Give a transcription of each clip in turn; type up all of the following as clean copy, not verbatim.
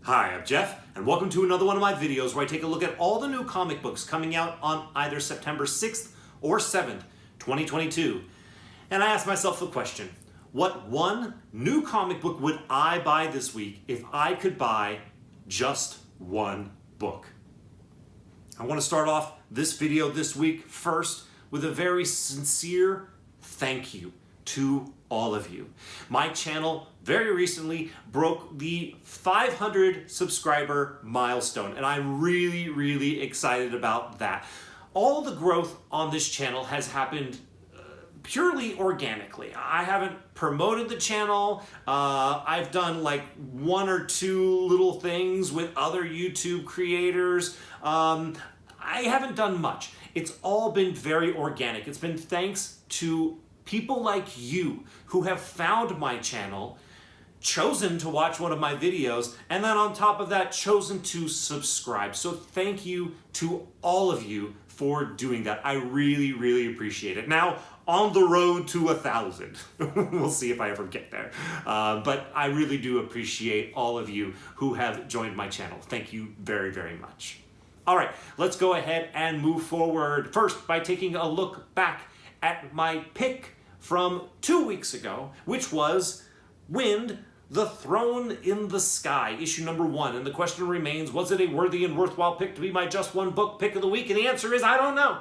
Hi, I'm Jeff, and welcome to another one of my videos where I take a look at all the new comic books coming out on either September 6th or 7th, 2022. And I ask myself the question, what one new comic book would I buy this week if I could buy just one book? I want to start off this video this week first with a very sincere thank you to all of you. My channel very recently broke the 500 subscriber milestone, and I'm really excited about that. All the growth on this channel has happened purely organically. I haven't promoted the channel. I've done like one or two little things with other YouTube creators. I haven't done much. It's all been very organic. It's been thanks to people like you who have found my channel, chosen to watch one of my videos, and then on top of that, chosen to subscribe. So thank you to all of you for doing that. I really appreciate it. Now, on the road to 1,000. We'll see if I ever get there. But I really do appreciate all of you who have joined my channel. Thank you very much. All right, let's go ahead and move forward. First, by taking a look back at my pick from 2 weeks ago, which was Wind, the Throne in the Sky, issue number 1. And the question remains, was it a worthy and worthwhile pick to be my just one book pick of the week? And the answer is, I don't know.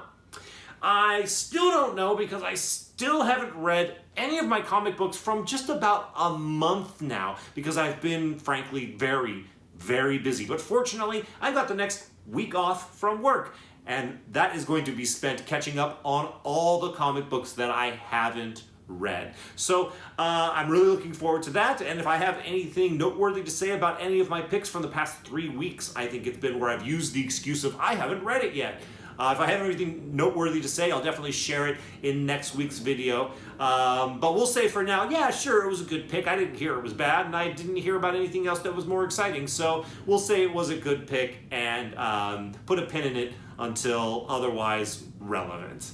I still don't know because I still haven't read any of my comic books from just about a month now because I've been, frankly, very busy. But fortunately, I got the next week off from work, and that is going to be spent catching up on all the comic books that I haven't read. So I'm really looking forward to that, and if I have anything noteworthy to say about any of my picks from the past 3 weeks, I think it's been where I've used the excuse of I haven't read it yet. If I have anything noteworthy to say, I'll definitely share it in next week's video. But we'll say for now, yeah, sure, it was a good pick. I didn't hear it was bad, and I didn't hear about anything else that was more exciting. So we'll say it was a good pick and put a pin in it until otherwise relevant.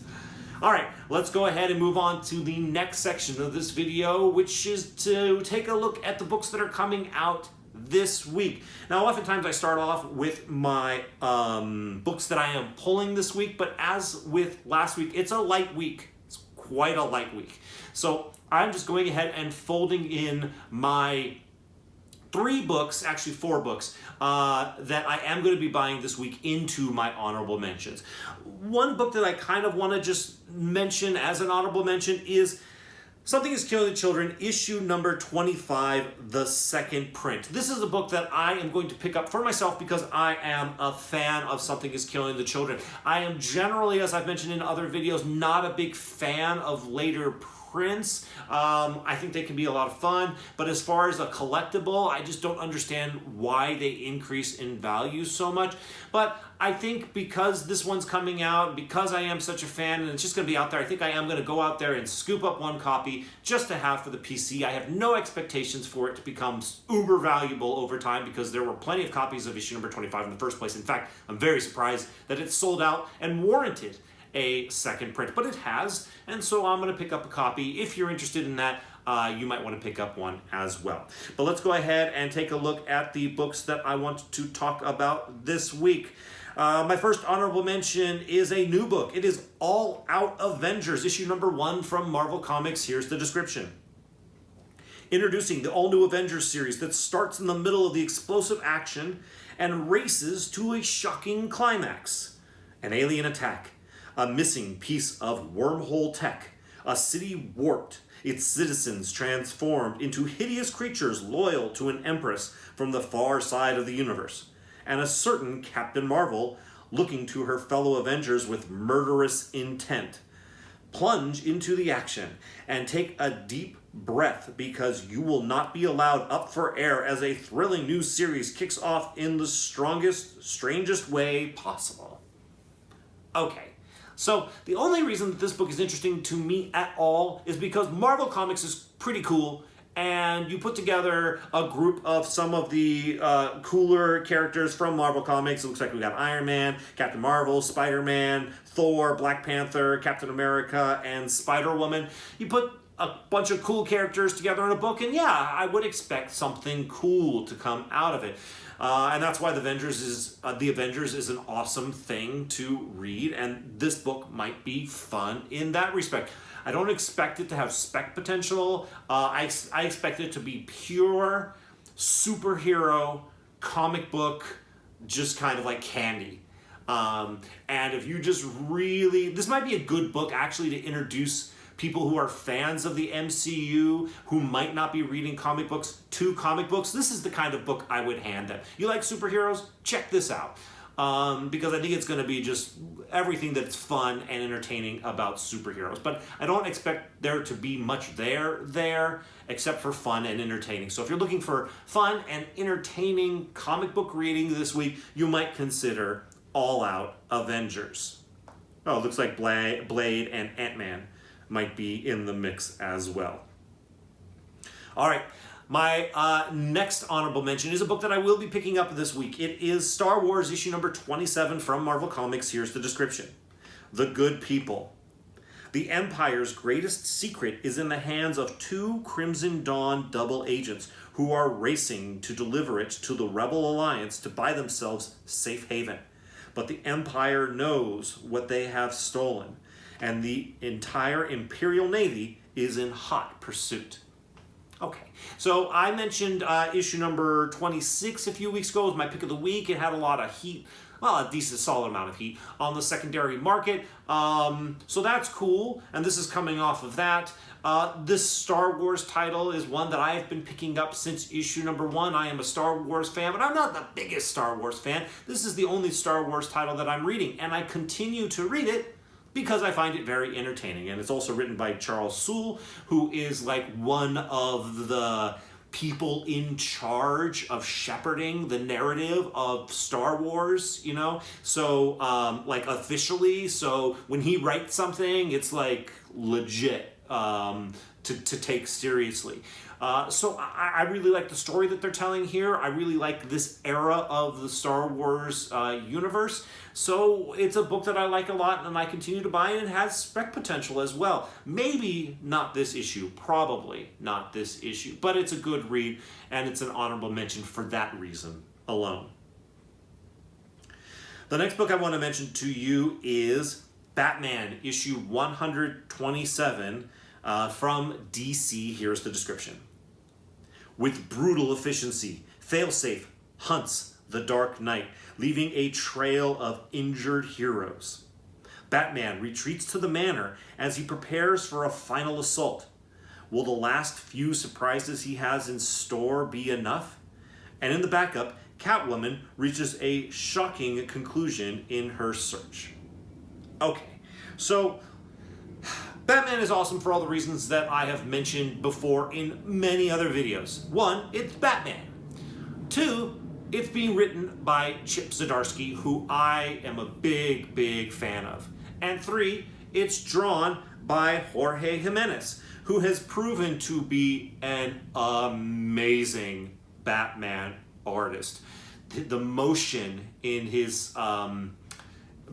All right, let's go ahead and move on to the next section of this video, which is to take a look at the books that are coming out this week. Now, oftentimes I start off with my books that I am pulling this week, but as with last week, it's a light week. It's quite a light week. So I'm just going ahead and folding in my 3 books, actually 4 books, that I am going to be buying this week into my honorable mentions. One book that I kind of want to just mention as an honorable mention is Something is Killing the Children, issue number 25, the second print. This is a book that I am going to pick up for myself because I am a fan of Something is Killing the Children. I am generally, as I've mentioned in other videos, not a big fan of later prints. I think they can be a lot of fun, but as far as a collectible, I just don't understand why they increase in value so much. But I think because this one's coming out, because I am such a fan and it's just going to be out there, I think I am going to go out there and scoop up one copy just to have for the PC. I have no expectations for it to become uber valuable over time because there were plenty of copies of issue number 25 in the first place. In fact, I'm very surprised that it's sold out and warranted a second print, but it has, and so I'm going to pick up a copy. If you're interested in that, you might want to pick up one as well. But let's go ahead and take a look at the books that I want to talk about this week. My first honorable mention is a new book. It is All Out Avengers, issue number 1 from Marvel Comics. Here's the description. Introducing the all-new Avengers series that starts in the middle of the explosive action and races to a shocking climax. An alien attack. A missing piece of wormhole tech, a city warped, its citizens transformed into hideous creatures loyal to an empress from the far side of the universe, and a certain Captain Marvel looking to her fellow Avengers with murderous intent. Plunge into the action and take a deep breath because you will not be allowed up for air as a thrilling new series kicks off in the strangest way possible. Okay. So the only reason that this book is interesting to me at all is because Marvel Comics is pretty cool, and you put together a group of some of the cooler characters from Marvel Comics. It looks like we got Iron Man, Captain Marvel, Spider-Man, Thor, Black Panther, Captain America, and Spider-Woman. You put a bunch of cool characters together in a book, and yeah, I would expect something cool to come out of it. And that's why the Avengers is an awesome thing to read, and this book might be fun in that respect. I don't expect it to have spec potential. I expect it to be pure superhero comic book, just kind of like candy. And if you just really, this might be a good book actually to introduce people who are fans of the MCU who might not be reading comic books to comic books. This is the kind of book I would hand them. You like superheroes? Check this out. Because I think it's going to be just everything that's fun and entertaining about superheroes. But I don't expect there to be much there except for fun and entertaining. So if you're looking for fun and entertaining comic book reading this week, you might consider All Out Avengers. Oh, it looks like Blade and Ant-Man might be in the mix as well. All right. My next honorable mention is a book that I will be picking up this week. It is Star Wars issue number 27 from Marvel Comics. Here's the description. The Good People. The Empire's greatest secret is in the hands of two Crimson Dawn double agents who are racing to deliver it to the Rebel Alliance to buy themselves safe haven. But the Empire knows what they have stolen, and the entire Imperial Navy is in hot pursuit. Okay, so I mentioned issue number 26 a few weeks ago as my pick of the week. It had a lot of heat, well, a decent solid amount of heat on the secondary market. So that's cool, and this is coming off of that. This Star Wars title is one that I have been picking up since issue number 1. I am a Star Wars fan, but I'm not the biggest Star Wars fan. This is the only Star Wars title that I'm reading, and I continue to read it because I find it very entertaining. And it's also written by Charles Soule, who is like one of the people in charge of shepherding the narrative of Star Wars, you know? So, like officially, so when he writes something, it's like legit to take seriously. So I really like the story that they're telling here. I really like this era of the Star Wars universe. So it's a book that I like a lot and I continue to buy, and it has spec potential as well. Maybe not this issue, probably not this issue, but it's a good read and it's an honorable mention for that reason alone. The next book I want to mention to you is Batman, issue 127 from DC. Here's the description. With brutal efficiency, Failsafe hunts the Dark Knight, leaving a trail of injured heroes. Batman retreats to the manor as he prepares for a final assault. Will the last few surprises he has in store be enough? And in the backup, Catwoman reaches a shocking conclusion in her search. Okay, so Batman is awesome for all the reasons that I have mentioned before in many other videos. 1, it's Batman. 2, it's being written by Chip Zdarsky, who I am a big, big fan of. And 3, it's drawn by Jorge Jimenez, who has proven to be an amazing Batman artist. The motion in his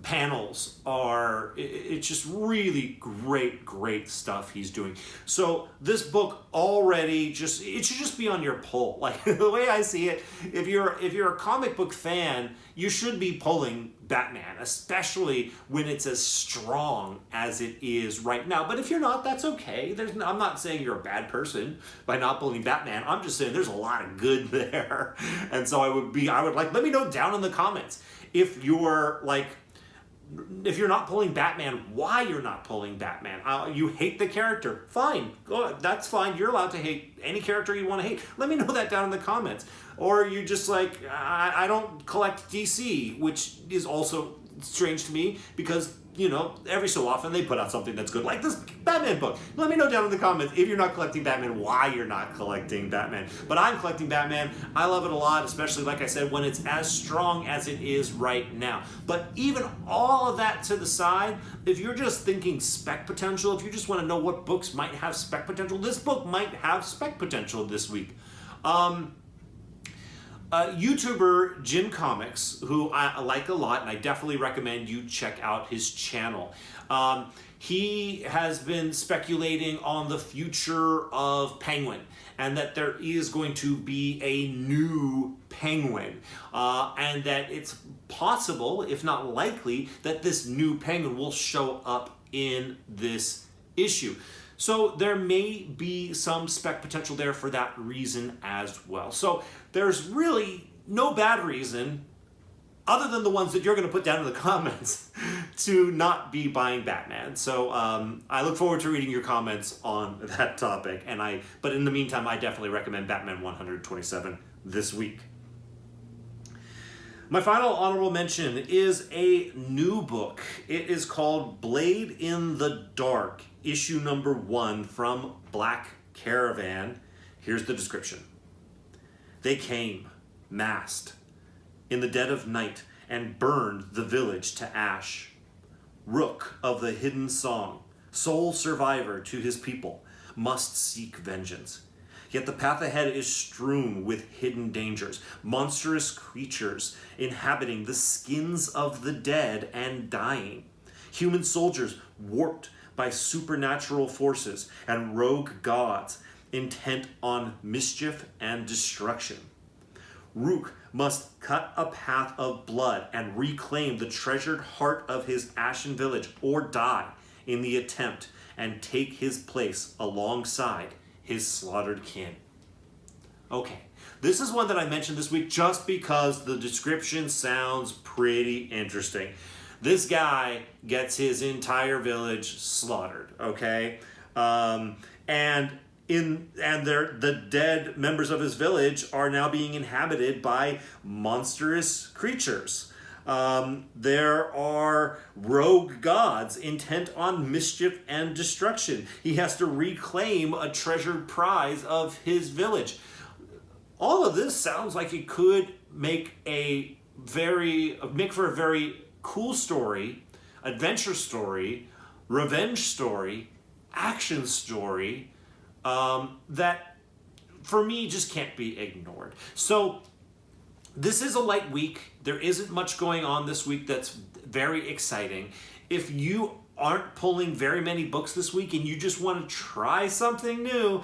panels are, it's just really great stuff he's doing. So this book already it should just be on your pull. Like the way I see it, if you're a comic book fan, you should be pulling Batman, especially when it's as strong as it is right now. But if you're not, that's okay. I'm not saying you're a bad person by not pulling Batman. I'm just saying there's a lot of good there. And so I would like, let me know down in the comments if you're not pulling Batman, why you're not pulling Batman. You hate the character. Fine. That's fine. You're allowed to hate any character you want to hate. Let me know that down in the comments. Or you just like, I don't collect DC, which is also strange to me because, you know, every so often they put out something that's good, like this Batman book. Let me know down in the comments if you're not collecting Batman, why you're not collecting Batman. But I'm collecting Batman. I love it a lot, especially, like I said, when it's as strong as it is right now. But even all of that to the side, if you're just thinking spec potential, if you just want to know what books might have spec potential, this book might have spec potential this week. YouTuber Jim Comics, who I like a lot, and I definitely recommend you check out his channel. He has been speculating on the future of Penguin, and that there is going to be a new Penguin, and that it's possible, if not likely, that this new Penguin will show up in this issue. So there may be some spec potential there for that reason as well. So there's really no bad reason, other than the ones that you're going to put down in the comments, to not be buying Batman. So I look forward to reading your comments on that topic. But in the meantime, I definitely recommend Batman 127 this week. My final honorable mention is a new book. It is called Blade in the Dark, issue number 1 from Black Caravan. Here's the description. They came, masked, in the dead of night, and burned the village to ash. Rook of the hidden song, sole survivor to his people, must seek vengeance. Yet the path ahead is strewn with hidden dangers, monstrous creatures inhabiting the skins of the dead and dying, human soldiers warped by supernatural forces, and rogue gods intent on mischief and destruction. Rook must cut a path of blood and reclaim the treasured heart of his ashen village, or die in the attempt, and take his place alongside his slaughtered kin. Okay, this is one that I mentioned this week just because the description sounds pretty interesting. This guy gets his entire village slaughtered, okay? The dead members of his village are now being inhabited by monstrous creatures. There are rogue gods intent on mischief and destruction. He has to reclaim a treasured prize of his village. All of this sounds like it could make for a very cool story, adventure story, revenge story, action story, that for me just can't be ignored. So this is a light week. There isn't much going on this week that's very exciting. If you aren't pulling very many books this week and you just want to try something new,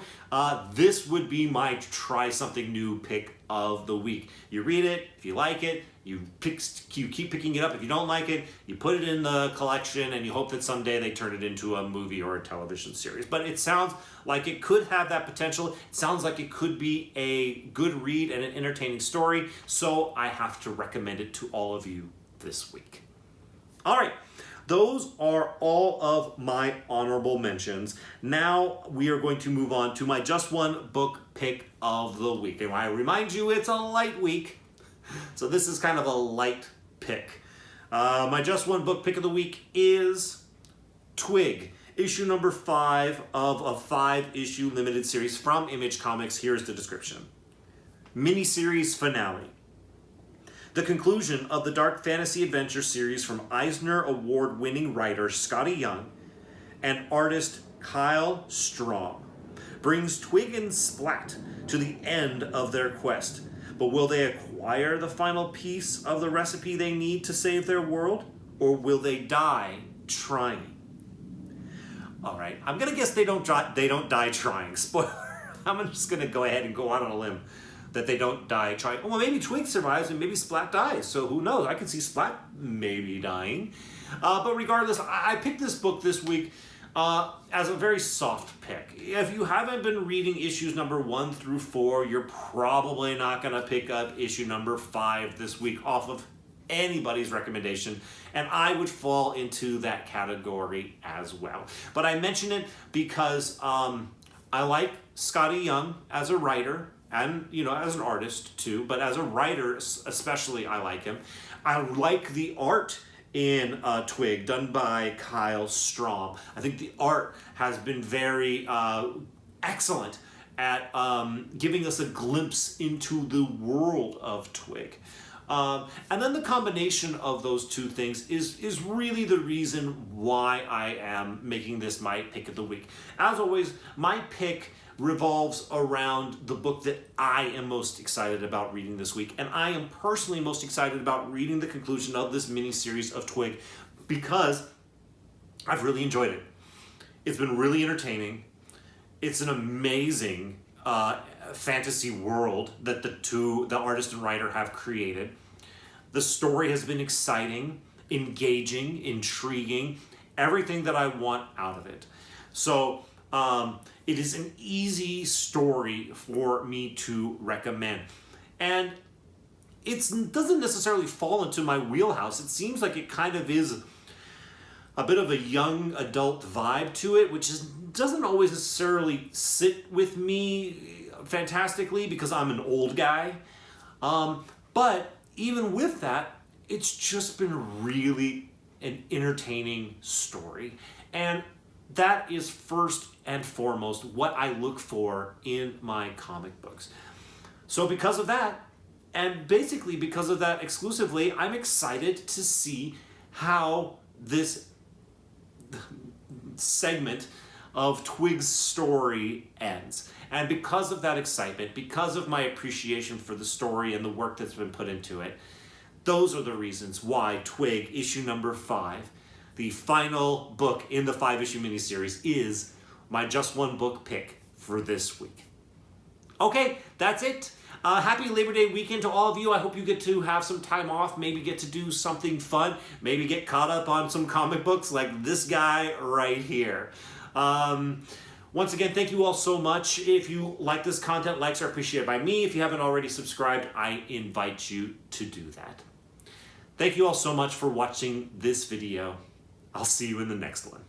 this would be my try something new pick of the week. You read it, if you like it, you keep picking it up. If you don't like it, you put it in the collection and you hope that someday they turn it into a movie or a television series. But it sounds like it could have that potential. It sounds like it could be a good read and an entertaining story. So I have to recommend it to all of you this week. All right. Those are all of my honorable mentions. Now we are going to move on to my just one book pick of the week. And I remind you, it's a light week. So this is kind of a light pick. My just one book pick of the week is Twig, issue number 5 of a 5-issue limited series from Image Comics. Here's the description. Miniseries finale. The conclusion of the dark fantasy adventure series from Eisner Award-winning writer Skottie Young and artist Kyle Strahm brings Twig and Splat to the end of their quest. But will they acquire the final piece of the recipe they need to save their world, or will they die trying? All right, I'm gonna guess they don't die trying. Spoiler. I'm just gonna go ahead and go out on a limb that they don't die trying. Well, maybe Twig survives and maybe Splat dies. So who knows? I could see Splat maybe dying. But regardless, I picked this book this week as a very soft pick. If you haven't been reading issues number 1 through 4, you're probably not going to pick up issue number 5 this week off of anybody's recommendation, and I would fall into that category as well. But I mention it because I like Skottie Young as a writer, and as an artist too, but as a writer especially I like him. I like the art in Twig done by Kyle Strahm. I think the art has been very excellent at giving us a glimpse into the world of Twig. And then the combination of those two things is really the reason why I am making this my pick of the week. As always, my pick revolves around the book that I am most excited about reading this week. And I am personally most excited about reading the conclusion of this mini-series of Twig because I've really enjoyed it. It's been really entertaining. It's an amazing fantasy world that the artist and writer have created. The story has been exciting, engaging, intriguing, everything that I want out of it. So it is an easy story for me to recommend. And it doesn't necessarily fall into my wheelhouse. It seems like it kind of is a bit of a young adult vibe to it, which doesn't always necessarily sit with me fantastically because I'm an old guy. But even with that, it's just been really an entertaining story. And that is first and foremost what I look for in my comic books. So because of that, and basically because of that exclusively, I'm excited to see how this segment of Twig's story ends. And because of that excitement, because of my appreciation for the story and the work that's been put into it, those are the reasons why Twig issue number 5, the final book in the 5-issue miniseries, is my just one book pick for this week. Okay, that's it. Happy Labor Day weekend to all of you. I hope you get to have some time off, maybe get to do something fun, maybe get caught up on some comic books like this guy right here. Once again, thank you all so much. If you like this content, likes are appreciated by me. If you haven't already subscribed, I invite you to do that. Thank you all so much for watching this video. I'll see you in the next one.